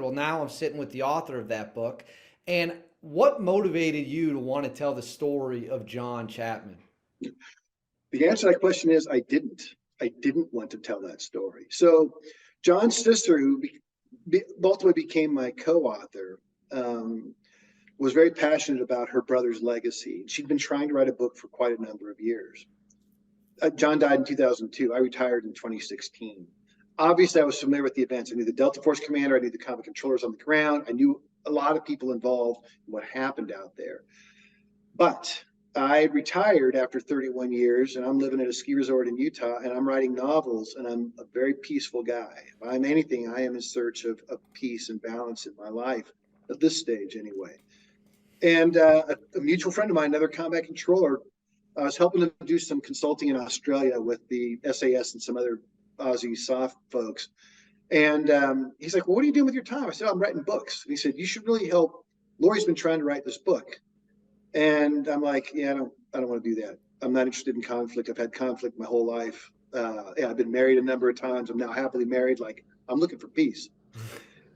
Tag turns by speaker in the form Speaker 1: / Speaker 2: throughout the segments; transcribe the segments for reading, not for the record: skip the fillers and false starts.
Speaker 1: Well, now I'm sitting with the author of that book. And what motivated you to want to tell the story of John Chapman?
Speaker 2: The answer to that question is I didn't. I didn't want to tell that story. So John's sister, who ultimately became my co-author, was very passionate about her brother's legacy. She'd been trying to write a book for quite a number of years. John died in 2002. I retired in 2016. Obviously, I was familiar with the events. I knew the Delta Force commander. I knew the combat controllers on the ground. I knew a lot of people involved in what happened out there. But I retired after 31 years, and I'm living at a ski resort in Utah, and I'm writing novels, and I'm a very peaceful guy. If I'm anything, I am in search of peace and balance in my life, at this stage anyway. And a mutual friend of mine, another combat controller, I was helping him do some consulting in Australia with the SAS and some other Aussie soft folks. And he's like, well, what are you doing with your time? I said, I'm writing books. And he said, you should really help. Lori's been trying to write this book. And I'm like, yeah, I don't want to do that. I'm not interested in conflict. I've had conflict my whole life. I've been married a number of times. I'm now happily married. Like, I'm looking for peace.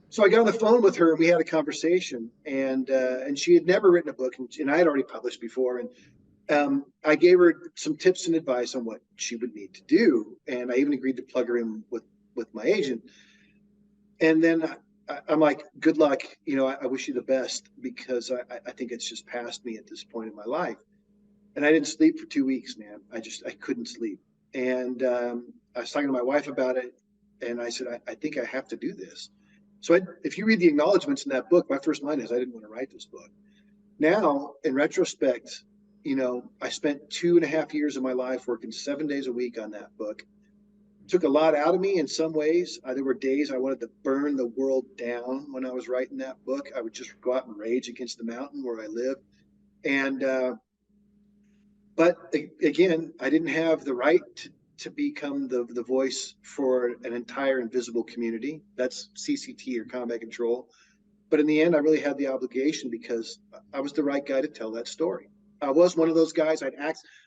Speaker 2: So I got on the phone with her and we had a conversation, and she had never written a book, and I had already published before. And I gave her some tips and advice on what she would need to do. And I even agreed to plug her in with my agent. And then I'm like, good luck. I wish you the best, because I think it's just past me at this point in my life. And I didn't sleep for 2 weeks, man. I couldn't sleep. And I was talking to my wife about it. And I said, I think I have to do this. So if you read the acknowledgments in that book, my first line is, I didn't want to write this book. Now, in retrospect, I spent 2.5 years of my life working 7 days a week on that book. Took a lot out of me in some ways. There were days I wanted to burn the world down when I was writing that book. I would just go out and rage against the mountain where I live. But again, I didn't have the right to become the voice for an entire invisible community. That's CCT, or combat control. But in the end, I really had the obligation, because I was the right guy to tell that story. I was one of those guys.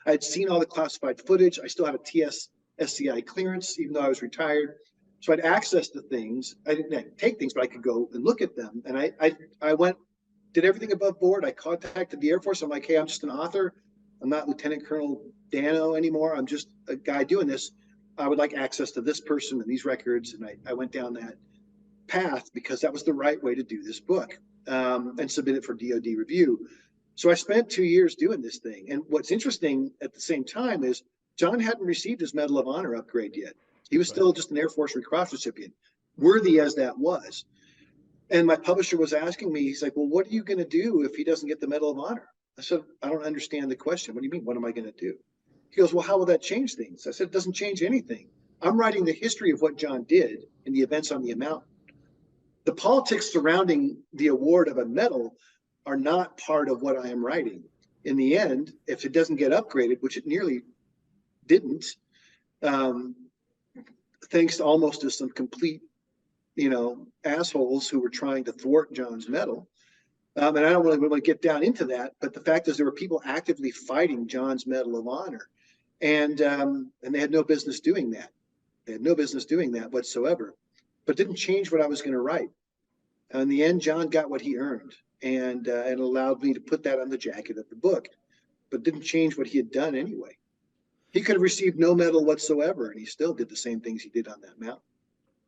Speaker 2: I'd seen all the classified footage. I still had a TS SCI clearance, even though I was retired. So I'd access to things. I didn't take things, but I could go and look at them. And I went, did everything above board. I contacted the Air Force. I'm like, hey, I'm just an author. I'm not Lieutenant Colonel Dano anymore. I'm just a guy doing this. I would like access to this person and these records. And I went down that path because that was the right way to do this book, and submit it for DoD review. So I spent 2 years doing this thing. And what's interesting at the same time is John hadn't received his Medal of Honor upgrade yet. He was still just an Air Force Recross recipient, worthy as that was. And my publisher was asking me, he's like, well, what are you going to do if he doesn't get the Medal of Honor? I said, I don't understand the question. What do you mean? What am I going to do? He goes, well, how will that change things? I said, it doesn't change anything. I'm writing the history of what John did and the events on the mountain. The politics surrounding the award of a medal are not part of what I am writing. In the end, if it doesn't get upgraded, which it nearly didn't, thanks to almost to some complete, assholes who were trying to thwart John's medal. And I don't really want to get down into that, but the fact is there were people actively fighting John's Medal of Honor, and they had no business doing that. They had no business doing that whatsoever, but didn't change what I was going to write. And in the end, John got what he earned, and it allowed me to put that on the jacket of the book, but didn't change what he had done anyway. He could have received no medal whatsoever, and he still did the same things he did on that mountain.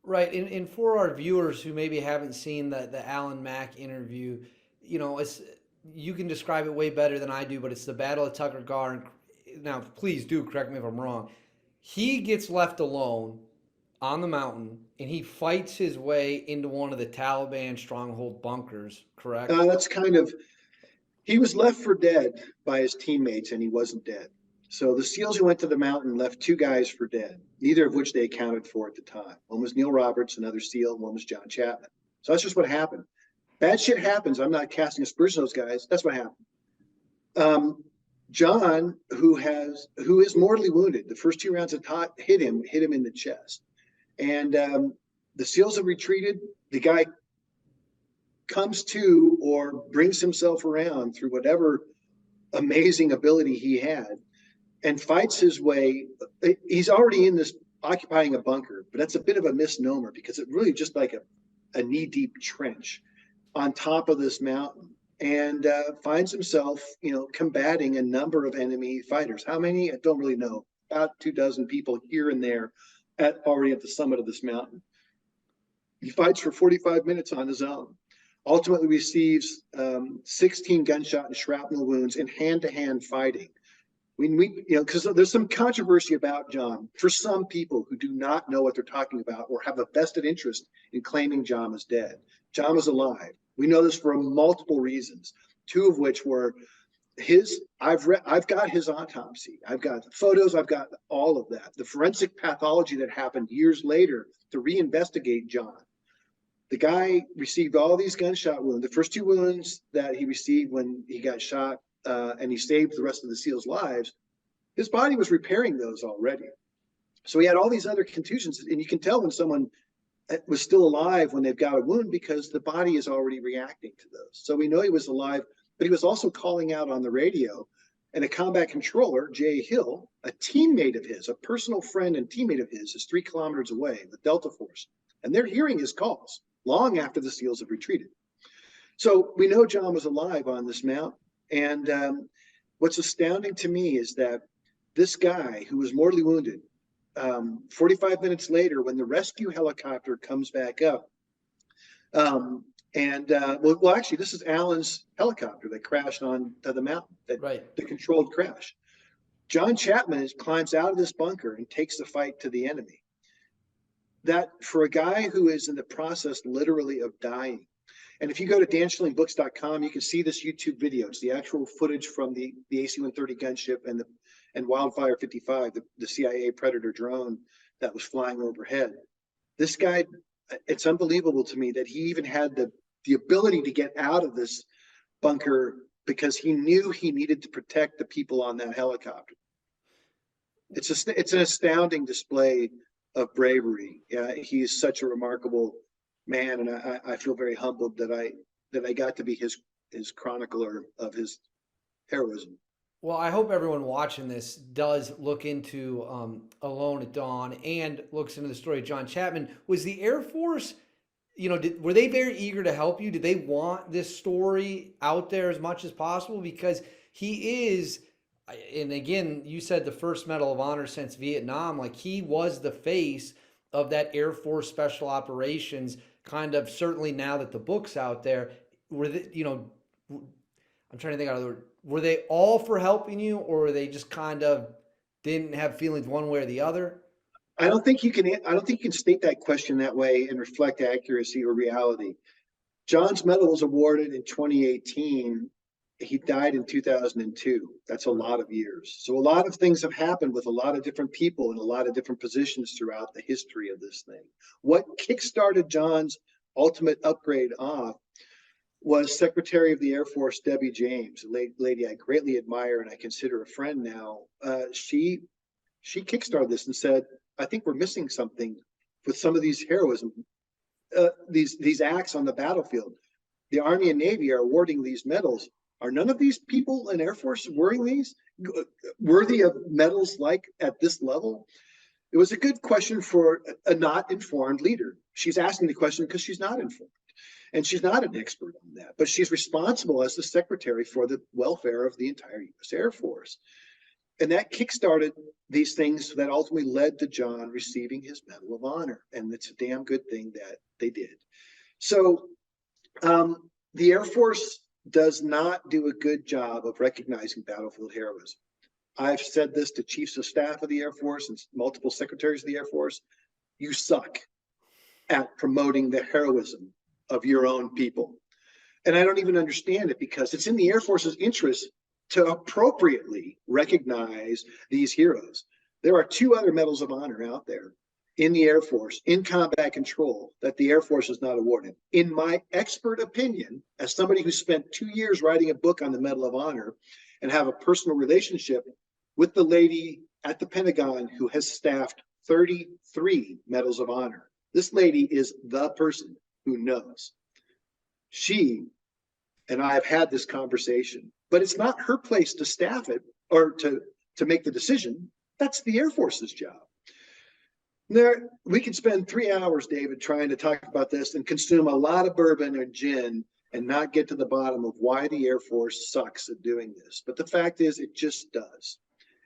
Speaker 1: Right, and for our viewers who maybe haven't seen the Alan Mack interview, you can describe it way better than I do, but it's the Battle of Takur Ghar. Now, please do correct me if I'm wrong. He gets left alone on the mountain, and he fights his way into one of the Taliban stronghold bunkers. Correct?
Speaker 2: That's kind of, he was left for dead by his teammates, and he wasn't dead. So the SEALs who went to the mountain left 2 guys for dead, neither of which they accounted for at the time. One was Neil Roberts, another SEAL, and one was John Chapman. So that's just what happened. Bad shit happens. I'm not casting aspersions on those guys. That's what happened. John, who is mortally wounded, the first 2 rounds that hit him in the chest. And the SEALs have retreated. The guy comes to, or brings himself around through whatever amazing ability he had, and fights his way. He's already in this, occupying a bunker, but that's a bit of a misnomer, because it really just like a knee-deep trench on top of this mountain, and finds himself, combating a number of enemy fighters. How many? I don't really know. About 24 people here and there, already at the summit of this mountain. He fights for 45 minutes on his own. Ultimately receives 16 gunshot and shrapnel wounds in hand-to-hand fighting. Because there's some controversy about John. For some people who do not know what they're talking about or have a vested interest in claiming John was dead, John was alive. We know this for multiple reasons, two of which were I've got his autopsy. I've got the photos. I've got all of that. The forensic pathology that happened years later to reinvestigate John. The guy received all these gunshot wounds. The first 2 wounds that he received when he got shot, and he saved the rest of the SEALs' lives, his body was repairing those already. So he had all these other contusions, and you can tell when someone was still alive when they've got a wound because the body is already reacting to those. So we know he was alive, but he was also calling out on the radio, and a combat controller, Jay Hill, a teammate of his, a personal friend and teammate of his, is 3 kilometers away, the Delta Force, and they're hearing his calls long after the SEALs have retreated. So we know John was alive on this mountain. And what's astounding to me is that this guy who was mortally wounded, 45 minutes later, when the rescue helicopter comes back up, actually, this is Alan's helicopter that crashed on the mountain, the controlled crash. John Chapman climbs out of this bunker and takes the fight to the enemy. That, for a guy who is in the process literally of dying, and if you go to danschillingbooks.com, you can see this YouTube video. It's the actual footage from the AC-130 gunship and Wildfire 55, the CIA Predator drone that was flying overhead. This guy, it's unbelievable to me that he even had the ability to get out of this bunker because he knew he needed to protect the people on that helicopter. It's an astounding display of bravery. He's such a remarkable man, and I feel very humbled that I got to be his chronicler of his heroism.
Speaker 1: Well, I hope everyone watching this does look into Alone at Dawn and looks into the story of John Chapman. Was the Air Force, were they very eager to help you? Did they want this story out there as much as possible? Because he is, and again, you said the first Medal of Honor since Vietnam, like he was the face of that Air Force Special Operations kind of, certainly now that the book's out there. Were they, I'm trying to think out of the word. Were they all for helping you, or were they just kind of didn't have feelings one way or the other?
Speaker 2: I don't think you can state that question that way and reflect accuracy or reality. John's medal was awarded in 2018. He died in 2002. That's a lot of years. So a lot of things have happened with a lot of different people in a lot of different positions throughout the history of this thing. What kickstarted John's ultimate upgrade off was Secretary of the Air Force Debbie James, a lady I greatly admire and I consider a friend now. She kickstarted this and said, I think we're missing something with some of these heroism, these acts on the battlefield. The Army and Navy are awarding these medals. Are none of these people in Air Force wearing these worthy of medals like at this level? It was a good question for a not informed leader. She's asking the question because she's not informed. And she's not an expert on that, but she's responsible as the secretary for the welfare of the entire U.S. Air Force. And that kickstarted these things that ultimately led to John receiving his Medal of Honor. And it's a damn good thing that they did. So the Air Force does not do a good job of recognizing battlefield heroism. I've said this to chiefs of staff of the Air Force and multiple secretaries of the Air Force. You suck at promoting the heroism of your own people. And I don't even understand it because it's in the Air Force's interest to appropriately recognize these heroes. There are 2 other medals of honor out there in the Air Force, in combat control, that the Air Force is not awarded. In my expert opinion, as somebody who spent 2 years writing a book on the Medal of Honor and have a personal relationship with the lady at the Pentagon who has staffed 33 Medals of Honor, this lady is the person who knows. She and I have had this conversation, but it's not her place to staff it or to make the decision. That's the Air Force's job. We could spend 3 hours, David, trying to talk about this and consume a lot of bourbon or gin and not get to the bottom of why the Air Force sucks at doing this. But the fact is, it just does.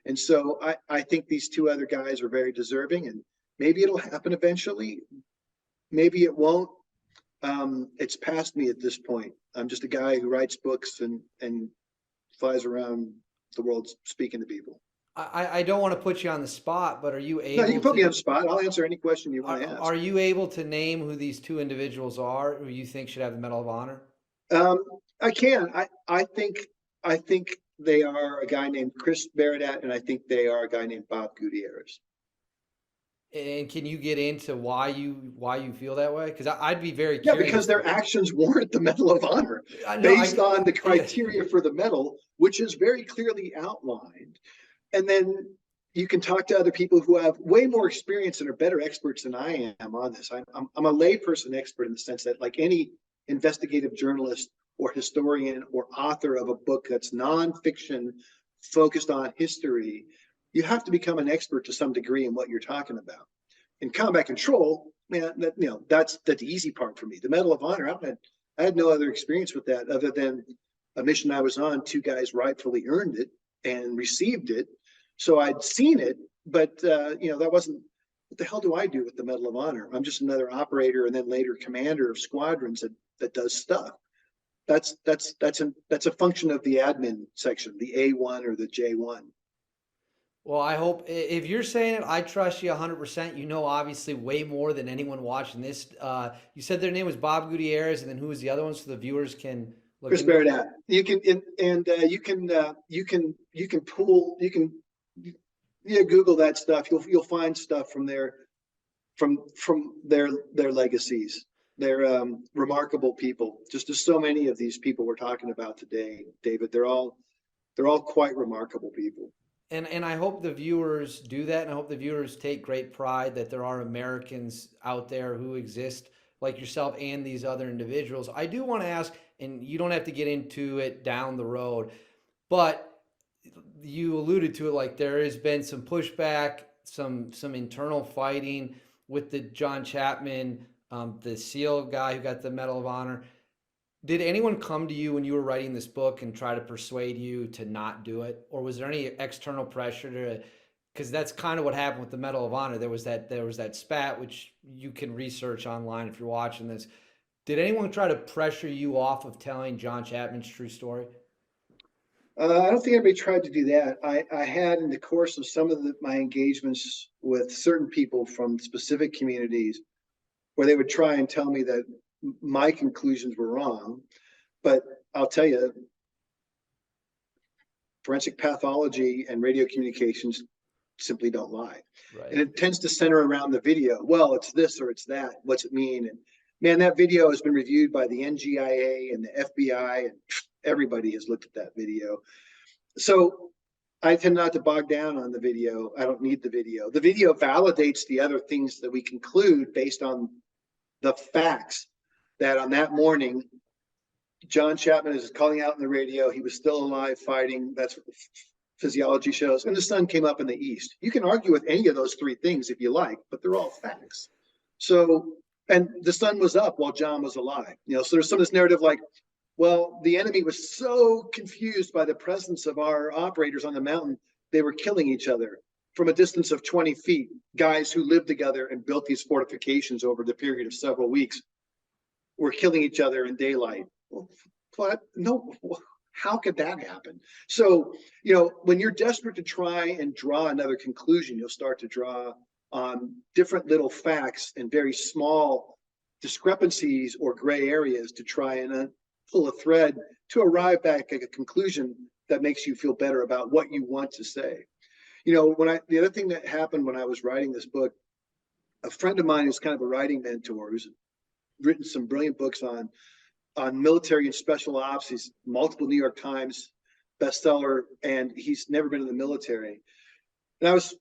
Speaker 2: And so I think these two other guys are very deserving, and maybe it'll happen eventually. Maybe it won't. It's past me at this point. I'm just a guy who writes books and flies around the world speaking to people.
Speaker 1: I don't want to put you on the spot, but are you
Speaker 2: No, you
Speaker 1: able
Speaker 2: can put me on
Speaker 1: to,
Speaker 2: the spot. I'll answer any question you want to ask.
Speaker 1: are you able to name who these two individuals are who you think should have the Medal of Honor?
Speaker 2: I can. I think they are a guy named Chris Baradat, and I think they are a guy named Bob Gutierrez.
Speaker 1: And can you get into why you feel that way? Because I'd be very
Speaker 2: Yeah,
Speaker 1: curious.
Speaker 2: because their actions warrant the Medal of Honor
Speaker 1: I know,
Speaker 2: based on the criteria for the medal, which is very clearly outlined. And then you can talk to other people who have way more experience and are better experts than I am on this. I'm a layperson expert in the sense that, like any investigative journalist or historian or author of a book that's nonfiction focused on history, you have to become an expert to some degree in what you're talking about. In combat control, man, that's the easy part for me. The Medal of Honor, I had no other experience with that other than a mission I was on. Two guys rightfully earned it and received it, so I'd seen it, but that wasn't. What the hell do I do with the Medal of Honor? I'm just another operator and then later commander of squadrons that does stuff. That's a function of the admin section, the A1 or the J1.
Speaker 1: Well, I hope if you're saying it, I trust you 100%. You know, obviously, way more than anyone watching this. You said their name was Bob Gutierrez, and then who was the other one, so the viewers can look.
Speaker 2: Chris Baradat. You can Google that stuff. You'll find stuff from their legacies. They're remarkable people. Just as so many of these people we're talking about today, David. They're all quite remarkable people.
Speaker 1: And I hope the viewers do that, and I hope the viewers take great pride that there are Americans out there who exist like yourself and these other individuals. I do want to ask, and you don't have to get into it down the road, but you alluded to it, like there has been some pushback, some internal fighting with the John Chapman, the SEAL guy who got the Medal of Honor. Did anyone come to you when you were writing this book and try to persuade you to not do it? Or was there any external pressure to, because that's kind of what happened with the Medal of Honor. There was that spat, which you can research online if you're watching this. Did anyone try to pressure you off of telling John Chapman's true story?
Speaker 2: I don't think anybody tried to do that. I had, in the course of some of my engagements with certain people from specific communities, where they would try and tell me that my conclusions were wrong. But I'll tell you, forensic pathology and radio communications simply don't lie.
Speaker 1: Right.
Speaker 2: And it tends to center around the video. Well, it's this or it's that. What's it mean? And man, that video has been reviewed by the NGIA and the FBI, and everybody has looked at that video. So I tend not to bog down on the video. I don't need the video. The video validates the other things that we conclude based on the facts, that on that morning, John Chapman is calling out in the radio. He was still alive fighting. That's what the physiology shows. And the sun came up in the east. You can argue with any of those three things if you like, but they're all facts. So, and the sun was up while John was alive. So there's some of this narrative like, well, the enemy was so confused by the presence of our operators on the mountain, they were killing each other from a distance of 20 feet, guys who lived together and built these fortifications over the period of several weeks were killing each other in daylight. Well, what? No, how could that happen? So, when you're desperate to try and draw another conclusion, you'll start to draw on different little facts and very small discrepancies or gray areas to try and pull a thread to arrive back at a conclusion that makes you feel better about what you want to say. The other thing that happened when I was writing this book, a friend of mine who's kind of a writing mentor, who's written some brilliant books on military and special ops. He's multiple New York Times bestseller, and he's never been in the military. And I was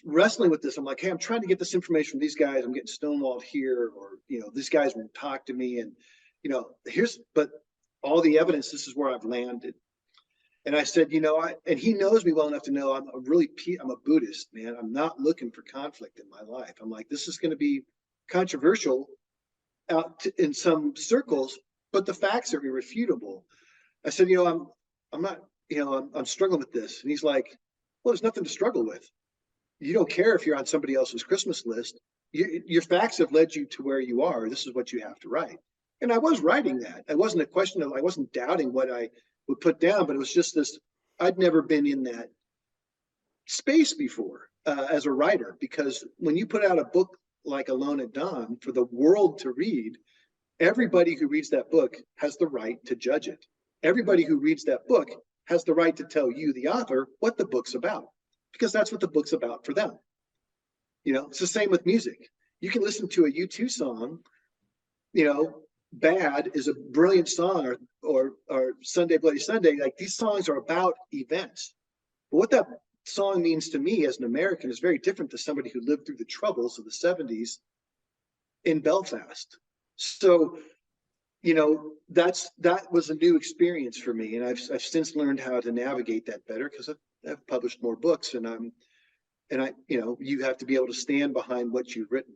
Speaker 2: wrestling with this. I'm like, hey, I'm trying to get this information from these guys. I'm getting stonewalled here, or these guys won't talk to me, and but all the evidence. This is where I've landed. And I said, and he knows me well enough to know I'm a Buddhist, man. I'm not looking for conflict in my life. I'm like, this is going to be controversial in some circles, but the facts are irrefutable. I said, I'm not, I'm struggling with this. And he's like, well, there's nothing to struggle with. You don't care if you're on somebody else's Christmas list. Your facts have led you to where you are. This is what you have to write. And I was writing that. It wasn't a question of, I wasn't doubting what I would put down, but it was just this, I'd never been in that space before as a writer, because when you put out a book like Alone at Dawn for the world to read, everybody who reads that book has the right to judge it. Everybody who reads that book has the right to tell you, the author, what the book's about, because that's what the book's about for them. It's the same with music. You can listen to a U2 song, Bad is a brilliant song, or Sunday Bloody Sunday. Like, these songs are about events. But what that song means to me as an American is very different to somebody who lived through the troubles of the 70s in Belfast. So, that was a new experience for me. And I've since learned how to navigate that better, because I've published more books, and you have to be able to stand behind what you've written.